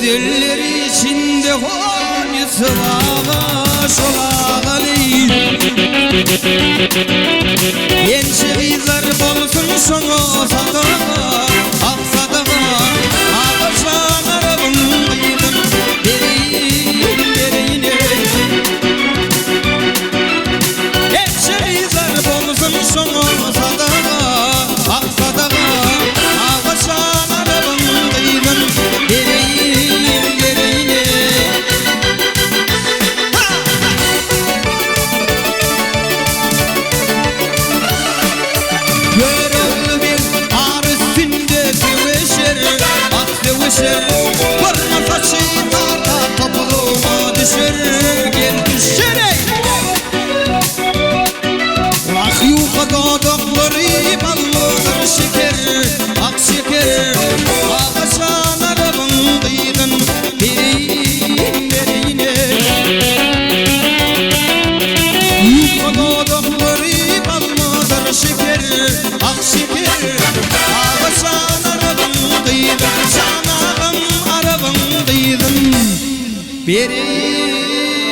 Gözleri içinde honisi bağış olağali Gençe kızlar bolsun şoňa sadaga Ak sadaga Ağaçan arabın kıydın Bereyine Gençe kızlar bolsun şoňa sadaga Ak sadaga Ağaçan arabın kıydın Bereyine Görüldü bir ar üstünde güveşer Ak güveşer Varma saçı tarda topluğuma düşer Gel düşer ey Ak yuka dodokları ballıdır şeker Ak şeker Ağaçan arabın kıydın Bereyine Yuka dodokları ballıdır şeker Ak şeker Ağaçan arabın kıydın Canağım arabın kıydın Bereyine